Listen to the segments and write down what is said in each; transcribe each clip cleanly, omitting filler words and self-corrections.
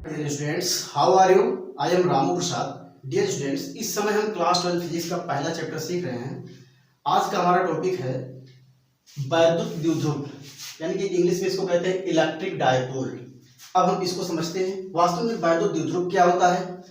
Dear students, how are you? I am Ramu Prasad. Dear students, इस समय हम क्लास 12 फिजिक्स का पहला चैप्टर सीख रहे हैं। आज का हमारा टॉपिक है वैद्युत द्विध्रुव, यानी कि इंग्लिश में इसको कहते हैं इलेक्ट्रिक डायपोल। अब हम इसको समझते हैं। वास्तव में वैद्युत द्विध्रुव क्या होता है?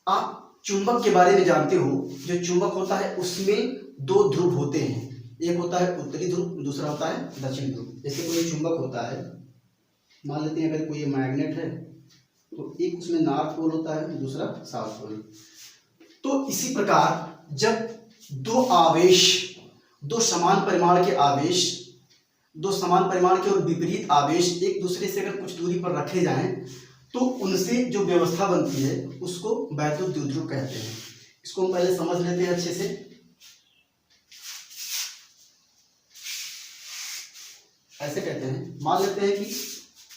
आप चुंबक के बारे में जानते हो। जो चुंबक होता है उसमें दो ध्रुव होते हैं, एक होता है उत्तरी ध्रुव, दूसरा होता है दक्षिणी ध्रुव। जैसे कोई चुंबक होता है, मान लेते हैं अगर कोई मैग्नेट है तो एक उसमें नॉर्थ पोल होता है, दूसरा साउथ पोल। तो इसी प्रकार जब दो आवेश, दो समान परिमाण के आवेश, दो समान परिमाण के और विपरीत आवेश एक दूसरे से अगर कुछ दूरी पर रखे जाएं तो उनसे जो व्यवस्था बनती है उसको वैद्युत द्विध्रुव कहते हैं। इसको हम पहले समझ लेते हैं अच्छे से। ऐसे कहते हैं, मान लेते हैं कि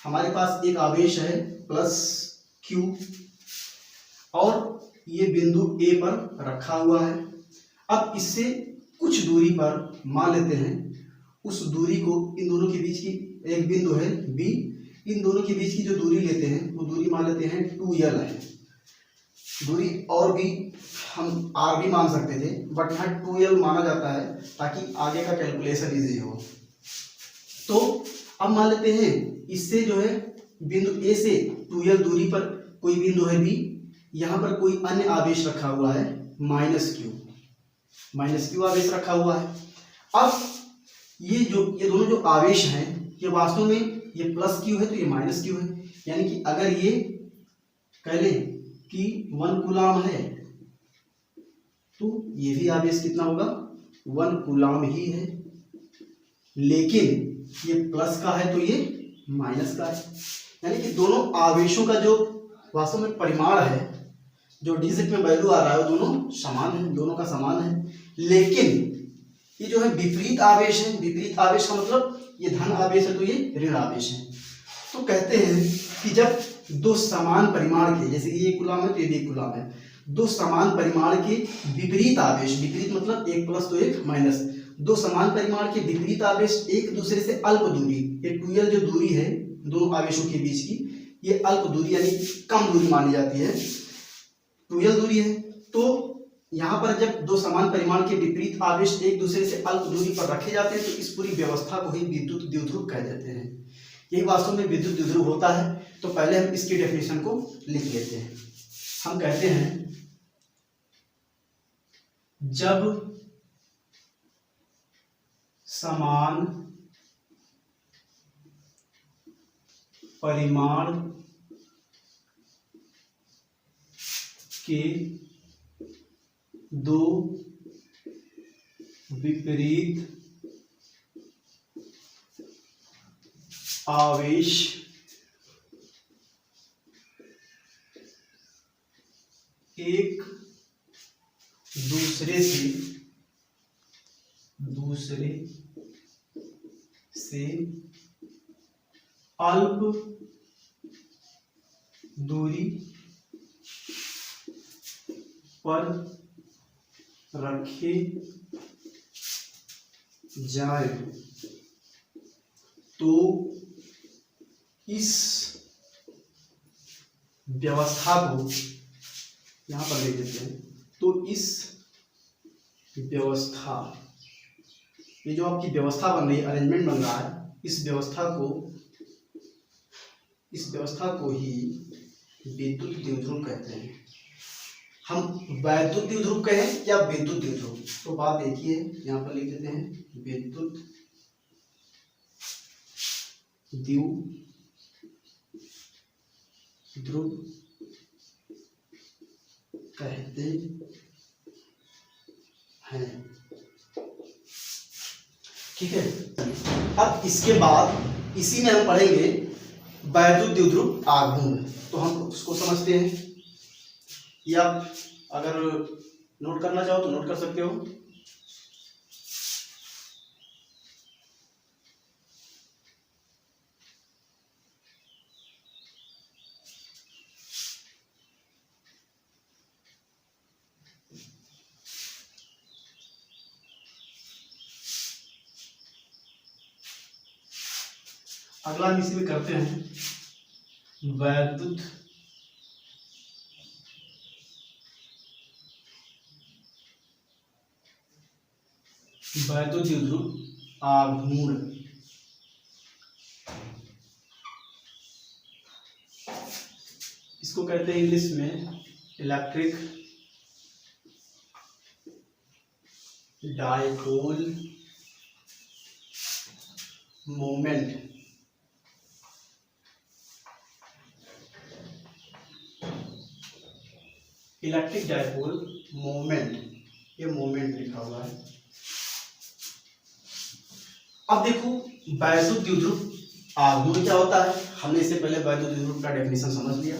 हमारे पास एक आवेश है प्लस Q और ये बिंदु A पर रखा हुआ है। अब इससे कुछ दूरी पर मान लेते हैं, उस दूरी को इन दोनों के बीच की एक बिंदु है B, इन दोनों के बीच की जो दूरी लेते हैं वो दूरी मान लेते हैं 2L है। दूरी और भी हम R भी मान सकते थे, बट यहाँ 2L माना जाता है ताकि आगे का कैलकुलेशन इजी हो। तो अब मान लेते हैं इससे जो है बिंदु A से 2L दूरी पर कोई बिंदु है B, यहाँ पर कोई अन्य आवेश रखा हुआ है माइनस क्यू आवेश रखा हुआ है। अब ये दोनों जो आवेश हैं ये वास्तव में ये प्लस Q है तो ये माइनस Q है, यानी कि अगर ये कह लें कि 1 कूलाम है तो ये भी आवेश कितना होगा, 1 कूलाम ही है। लेकिन ये प्लस का है तो ये माइनस का है, यानी कि दोनों आवेशों का जो वास्तव में परिमाण है, जो डिजिट में वैल्यू आ रहा है, वो दोनों समान है, दोनों का समान है। लेकिन ये जो है विपरीत आवेश है। विपरीत आवेश का मतलब ये धन आवेश है तो ये ऋण आवेश है। तो कहते हैं कि जब दो समान परिमाण के, जैसे ये कूलाम है तो ये भी कूलाम है, दो समान परिमाण के विपरीत आवेश, विपरीत मतलब एक प्लस तो एक माइनस, दो समान परिमाण के विपरीत आवेश एक दूसरे से अल्प दूरी, ये 2L जो दूरी है दोनों आवेशों के बीच की, ये अल्प दूरी यानी कम दूरी मानी जाती है, 2L दूरी है। तो यहाँ पर जब दो समान परिमाण के विपरीत आवेश एक दूसरे से अल्प दूरी पर रखे जाते हैं तो इस पूरी व्यवस्था को ही विद्युत द्विध्रुव कह देते हैं। यही वास्तव में विद्युत द्विध्रुव होता है। तो पहले हम इसकी डेफिनेशन को लिख लेते हैं। हम कहते हैं जब समान परिमाण के दो विपरीत आवेश एक दूसरे से अल्प दूरी पर रखे जाए तो इस व्यवस्था को यहां पर लिख देते हैं। तो इस व्यवस्था, ये जो आपकी व्यवस्था बन रही है, अरेंजमेंट बन रहा है, इस व्यवस्था को ही विद्युत द्विध्रुव कहते हैं। हम वैद्युत द्विध्रुव कहें या विद्युत द्विध्रुव, तो बात देखिए, यहाँ पर लिख देते हैं विद्युत द्विध्रुव कहते हैं। ठीक है। अब इसके बाद इसी में हम पढ़ेंगे वैद्युत द्विध्रुव आघूर्ण। तो हम उसको समझते हैं, या अगर नोट करना चाहो तो नोट कर सकते हो। अगला हम इसी में करते हैं वैद्युत वैद्युत द्विध्रुव आघूर्ण। इसको कहते हैं इंग्लिश में electric dipole moment. Electric dipole moment, ये मोमेंट लिखा हुआ है। अब देखो वैद्युत द्विध्रुव आघूर्ण क्या होता है, हमने इससे पहले वैद्युत द्विध्रुव का डेफिनेशन समझ लिया।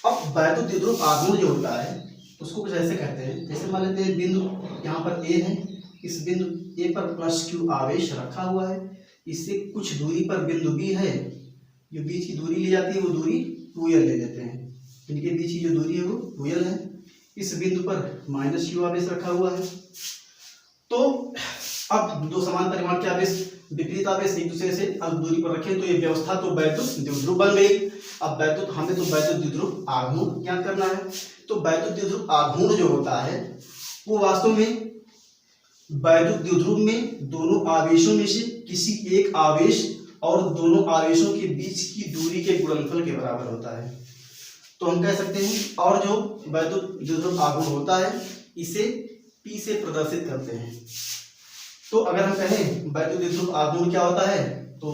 अब वैद्युत द्विध्रुव आघूर्ण जो होता है उसको कुछ ऐसे कहते हैं, जैसे मान लेते हैं बिंदु यहाँ पर ए है, इस बिंदु ए पर प्लस क्यू आवेश रखा हुआ है, इससे कुछ दूरी पर बिंदु बी है, जो बीच की दूरी ली जाती है वो दूरी 2l ले लेते हैं, इनके बीच की जो दूरी है वो 2l है। इस बिंदु पर माइनस क्यू आवेश रखा हुआ है। तो अब दो समान परिमाण के आवेश विपरीत आवेश एक दूसरे से अल्प दूरी पर रखें तो ये व्यवस्था तो वैद्युत द्विध्रुव बन गई। अब वैद्युत हमें तो वैद्युत द्विध्रुव आघूर्ण ज्ञात करना है। तो वैद्युत द्विध्रुव आघूर्ण जो होता है वो वास्तव में वैद्युत द्विध्रुव में दोनों आवेशों में से किसी एक आवेश और दोनों आवेशों के बीच की दूरी के गुणनफल के बराबर होता है। तो हम कह सकते हैं, और जो वैद्युत द्विध्रुव आघूर्ण होता है इसे P से प्रदर्शित करते हैं। तो अगर हम कहें वैद्युत द्विध्रुव आघूर्ण क्या होता है तो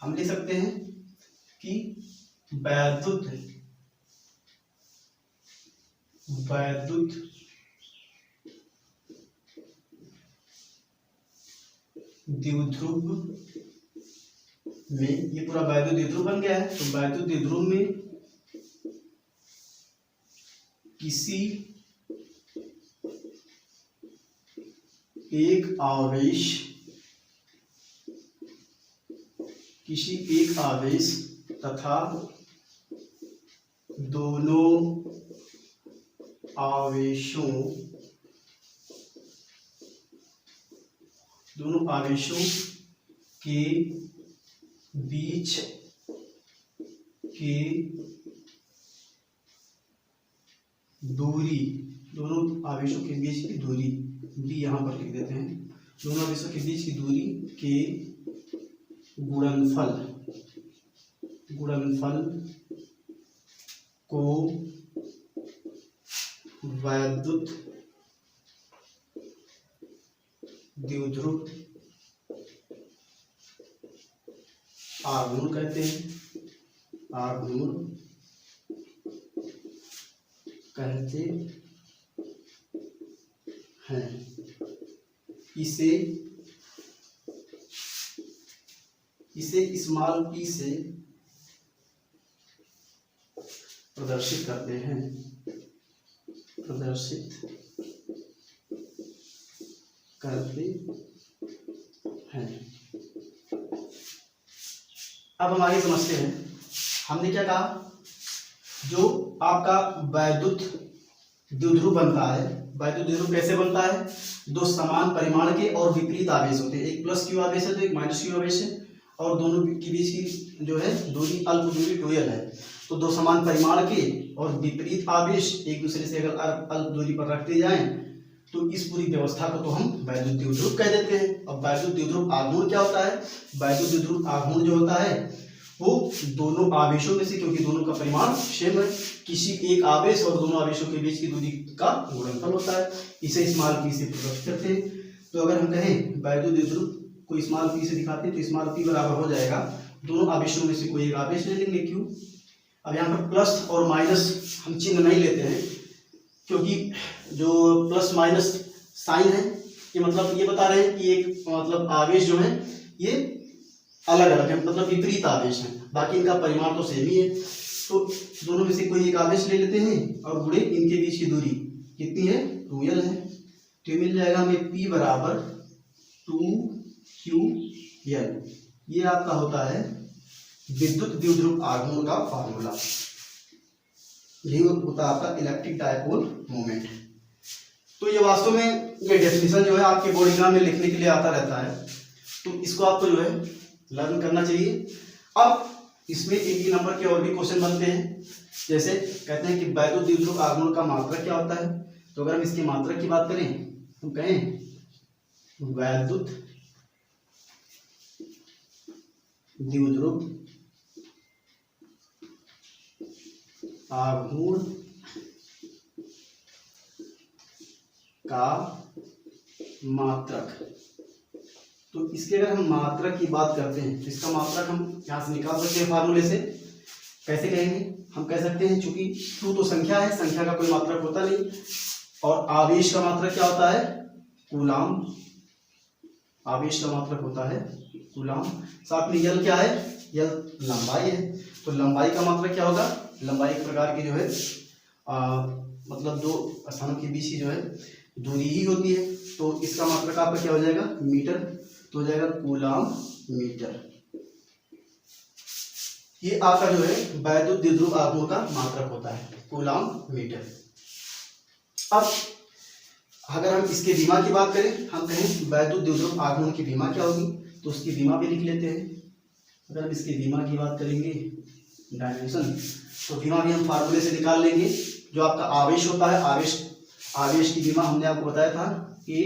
हम लिख सकते हैं कि वैद्युत द्विध्रुव में, ये पूरा वैद्युत द्विध्रुव बन गया है, तो वैद्युत द्विध्रुव में किसी एक आवेश तथा दोनों आवेशों के बीच के दूरी, दोनों आवेशों के बीच की दूरी b यहाँ पर लिख देते हैं, दोनों आवेशों के बीच की दूरी के गुणनफल को वैद्युत द्विध्रुव आघूर्ण कहते हैं। इसे स्मॉल p से प्रदर्शित करते हैं। अब हम आगे समझते हैं। हमने क्या कहा, जो आपका वैद्युत द्विध्रुव बनता है, वैद्युत द्विध्रुव कैसे बनता है, दो समान परिमाण के और विपरीत आवेश होते हैं, एक प्लस क्यू आवेश है तो एक माइनस क्यू आवेश है, और दोनों के बीच की जो है दूरी अल्प दूरी 2l है। तो दो समान परिमाण के और विपरीत आवेश एक दूसरे से अगर अल्प दूरी पर रखते जाएं तो इस पूरी व्यवस्था को तो हम वैद्युत द्विध्रुव कह देते हैं। अब वैद्युत द्विध्रुव आघूर्ण क्या होता है, वैद्युत द्विध्रुव आघूर्ण जो होता है वो दोनों आवेशों में से, क्योंकि दोनों का परिमाण सेम है, किसी एक आवेश और दोनों आवेशों के बीच की दूरी का गुणनफल होता है, इसे स्मॉल p से प्रदर्शित करते हैं। तो अगर हम कहें वैद्युत द्विध्रुव को स्मॉल p से दिखाते हैं तो स्मॉल p बराबर हो जाएगा, दोनों आवेशों में से कोई एक आवेश ले लेंगे q। अब यहाँ पर प्लस और माइनस हम चिन्ह नहीं लेते हैं, क्योंकि जो प्लस माइनस साइन है ये मतलब ये बता रहे हैं कि एक मतलब आवेश जो है ये अलग अलग है, मतलब विपरीत आवेश है, बाकी इनका परिमाण तो सेम ही है। तो दोनों में से कोई एक आवेश ले लेते हैं और गुणे इनके बीच की दूरी कितनी है, 2l है। तो मिल जाएगा हमें p बराबर 2ql। ये आपका होता है विद्युत द्विध्रुव आघूर्ण का फार्मूला, यही होता है आपका इलेक्ट्रिक डायपोल मोमेंट। तो ये वास्तव में ये डेफिनेशन जो है आपके बोर्ड एग्जाम में लिखने के लिए आता रहता है, तो इसको आपको जो है लर्न करना चाहिए। अब इसमें एक ही नंबर के और भी क्वेश्चन बनते हैं, जैसे कहते हैं कि वैद्युत द्विध्रुव आघूर्ण का मात्रक क्या होता है। तो अगर हम इसकी मात्रक की बात करें, हम कहें वैद्युत द्विध्रुव आघूर्ण का मात्रक। तो इसके अगर हम मात्रक की बात करते हैं तो इसका मात्रक हम यहाँ से निकाल सकते हैं फार्मूले से। कैसे कहेंगे? हम कह सकते हैं चूंकि Q तो संख्या है, संख्या का कोई मात्रक होता नहीं, और आवेश का मात्रक क्या होता है? कूलाम। आवेश का मात्रक होता है कूलाम। साथ में यल क्या है? यल लंबाई है। तो लंबाई का मात्रक क्या होगा? लंबाई एक प्रकार की जो है मतलब दो स्थानों के बीच की जो है दूरी ही होती है। तो इसका मात्रक आपका क्या हो जाएगा? मीटर। तो हो जाएगा कूलाम मीटर। ये आपका जो है वैद्युत द्विध्रुव आघूर्ण का मात्रक होता है, कूलाम मीटर। अब अगर हम इसके विमा की बात करें, हम कहें वैद्युत द्विध्रुव आघूर्ण की विमा क्या होगी, तो उसकी विमा भी लिख लेते हैं। अगर हम इसकी विमा की बात करेंगे डायमेंशन, तो विमा भी हम फार्मूले से निकाल लेंगे। जो आपका आवेश होता है, आवेश की विमा हमने आपको बताया था कि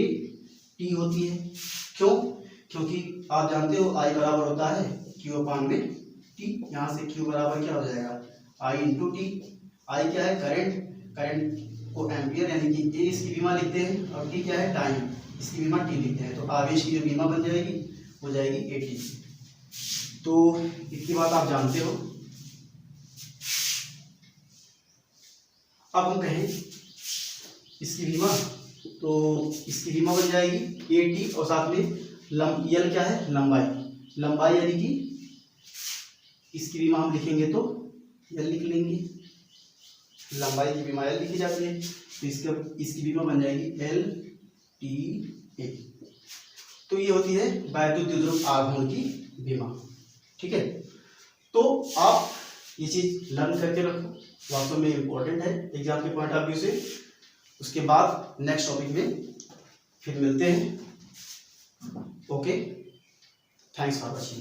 टी होती है। क्यों? क्योंकि आप जानते हो आई बराबर होता है Q/T। यहाँ से Q बराबर क्या हो जाएगा? I × T। आई क्या है? करंट को एम्पियर यानी कि ए इसकी बीमा लिखते हैं, और टी क्या है? टाइम। इसकी बीमा टी लिखते हैं। तो आवेश की जो बीमा बन जाएगी हो जाएगी AT। तो इतनी बात आप जानते हो। अब हम कहें इसकी बीमा, तो इसकी बीमा बन जाएगी AT, और साथ में यल क्या है? लंबाई यानी कि इसकी बीमा हम लिखेंगे तो यल लिख लेंगे। लंबाई की बीमा यल लिखी जाती है, तो इसकी बीमा बन जाएगी LTA। तो ये होती है वैद्युत द्विध्रुव आघूर्ण की बीमा। ठीक है, तो आप ये चीज लर्न करके रखो, वास्तव में इम्पोर्टेंट है एग्जाम के पॉइंट ऑफ व्यू से। उसके बाद नेक्स्ट टॉपिक में फिर मिलते हैं। Okay, thanks for watching.